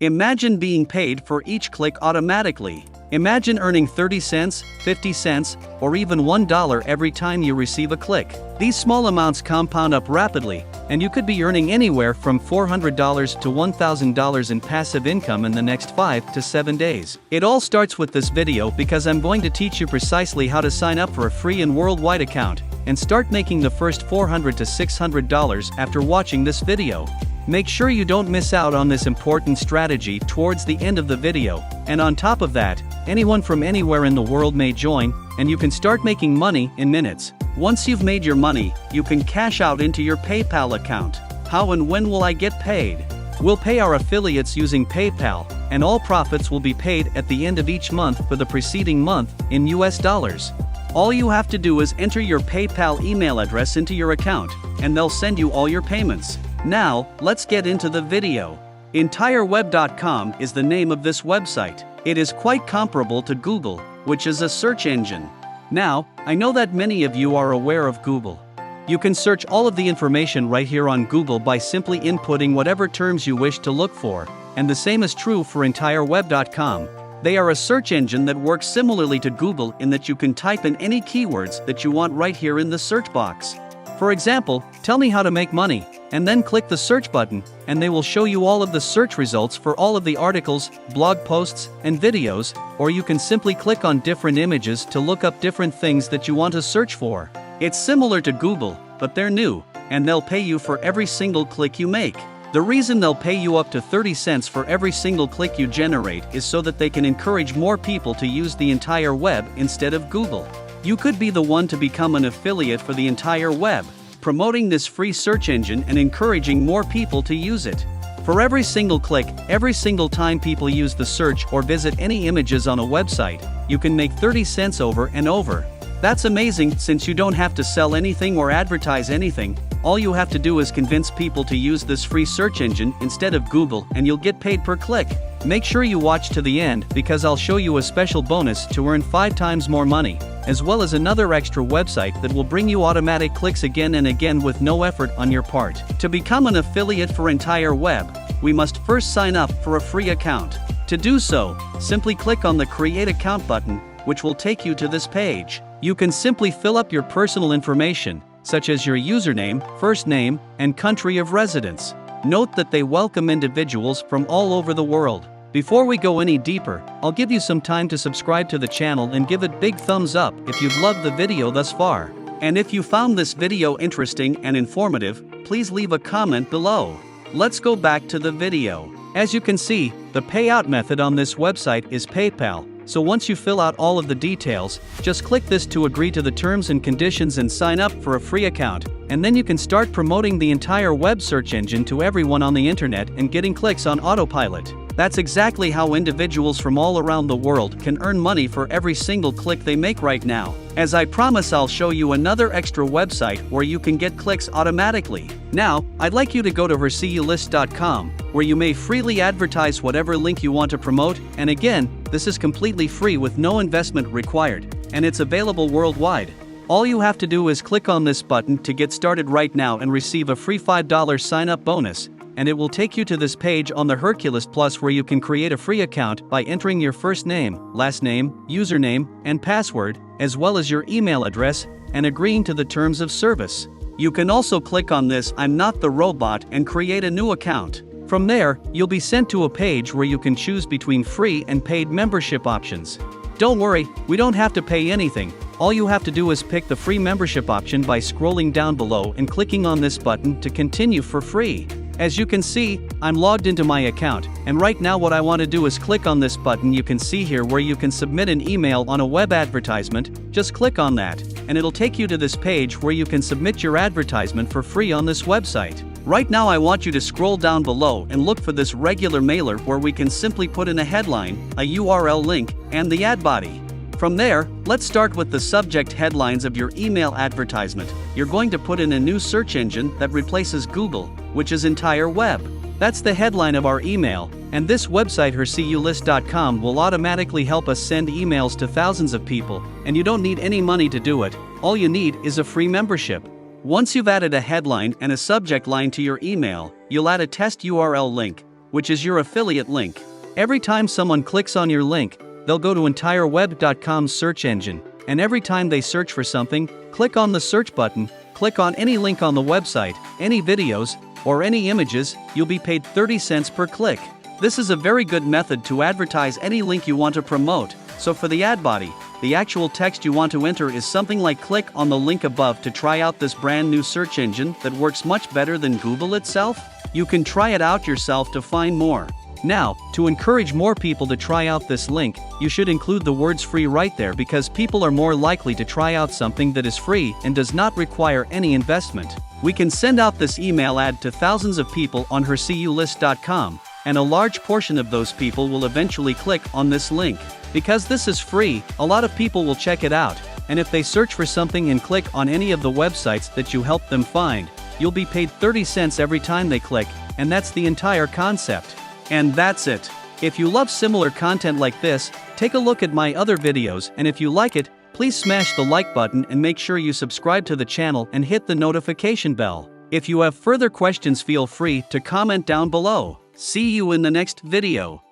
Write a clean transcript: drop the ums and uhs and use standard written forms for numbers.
Imagine being paid for each click automatically. Imagine earning 30 cents, 50 cents, or even $1 every time you receive a click. These small amounts compound up rapidly, and you could be earning anywhere from $400 to $1,000 in passive income in the next 5 to 7 days. It all starts with this video because I'm going to teach you precisely how to sign up for a free and worldwide account and start making the first $400 to $600 after watching this video. Make sure you don't miss out on this important strategy towards the end of the video, and on top of that, anyone from anywhere in the world may join, and you can start making money in minutes. Once you've made your money, you can cash out into your PayPal account. How and when will I get paid? We'll pay our affiliates using PayPal, and all profits will be paid at the end of each month for the preceding month in US dollars. All you have to do is enter your PayPal email address into your account, and they'll send you all your payments. Now, let's get into the video. EntireWeb.com is the name of this website. It is quite comparable to Google, which is a search engine. Now, I know that many of you are aware of Google. You can search all of the information right here on Google by simply inputting whatever terms you wish to look for, and the same is true for EntireWeb.com. They are a search engine that works similarly to Google in that you can type in any keywords that you want right here in the search box. For example, tell me how to make money, and then click the search button, and they will show you all of the search results for all of the articles, blog posts, and videos, or you can simply click on different images to look up different things that you want to search for. It's similar to Google, but they're new, and they'll pay you for every single click you make. The reason they'll pay you up to 30 cents for every single click you generate is so that they can encourage more people to use the entire web instead of Google. You could be the one to become an affiliate for the entire web, promoting this free search engine and encouraging more people to use it. For every single click, every single time people use the search or visit any images on a website, you can make 30 cents over and over. That's amazing since you don't have to sell anything or advertise anything. All you have to do is convince people to use this free search engine instead of Google, and you'll get paid per click. Make sure you watch to the end because I'll show you a special bonus to earn 5 times more money, as well as another extra website that will bring you automatic clicks again and again with no effort on your part. To become an affiliate for Entire Web, we must first sign up for a free account. To do so, simply click on the Create Account button, which will take you to this page. You can simply fill up your personal information, such as your username, first name, and country of residence. Note that they welcome individuals from all over the world. Before we go any deeper, I'll give you some time to subscribe to the channel and give it big thumbs up if you've loved the video thus far. And if you found this video interesting and informative, please leave a comment below. Let's go back to the video. As you can see, the payout method on this website is PayPal. So once you fill out all of the details, just click this to agree to the terms and conditions and sign up for a free account, and then you can start promoting the entire web search engine to everyone on the internet and getting clicks on autopilot. That's exactly how individuals from all around the world can earn money for every single click they make right now. As I promise, I'll show you another extra website where you can get clicks automatically. Now, I'd like you to go to verseeulist.com, where you may freely advertise whatever link you want to promote, and again, this is completely free with no investment required, and it's available worldwide. All you have to do is click on this button to get started right now and receive a free $5 sign-up bonus, and it will take you to this page on the Hercules Plus where you can create a free account by entering your first name, last name, username, and password, as well as your email address, and agreeing to the terms of service. You can also click on this "I'm not the robot" and create a new account. From there, you'll be sent to a page where you can choose between free and paid membership options. Don't worry, we don't have to pay anything. All you have to do is pick the free membership option by scrolling down below and clicking on this button to continue for free. As you can see, I'm logged into my account, and right now what I want to do is click on this button you can see here where you can submit an email on a web advertisement. Just click on that, and it'll take you to this page where you can submit your advertisement for free on this website. Right now I want you to scroll down below and look for this regular mailer where we can simply put in a headline, a URL link, and the ad body. From there, let's start with the subject headlines of your email advertisement. You're going to put in a new search engine that replaces Google, which is Entire Web. That's the headline of our email, and this website verseeulist.com will automatically help us send emails to thousands of people, and you don't need any money to do it. All you need is a free membership. Once you've added a headline and a subject line to your email, you'll add a test URL link. which is your affiliate link. Every time someone clicks on your link, they'll go to entireweb.com's search engine, and every time they search for something, click on the search button, click on any link on the website, any videos, or any images, you'll be paid 30 cents per click. This is a very good method to advertise any link you want to promote, so for the ad body, the actual text you want to enter is something like click on the link above to try out this brand new search engine that works much better than Google itself. You can try it out yourself to find more. Now, to encourage more people to try out this link, you should include the words free right there because people are more likely to try out something that is free and does not require any investment. We can send out this email ad to thousands of people on herculist.com, and a large portion of those people will eventually click on this link. Because this is free, a lot of people will check it out, and if they search for something and click on any of the websites that you help them find, you'll be paid 30 cents every time they click, and that's the entire concept. And that's it. If you love similar content like this, take a look at my other videos, and if you like it, please smash the like button and make sure you subscribe to the channel and hit the notification bell. If you have further questions, feel free to comment down below. See you in the next video.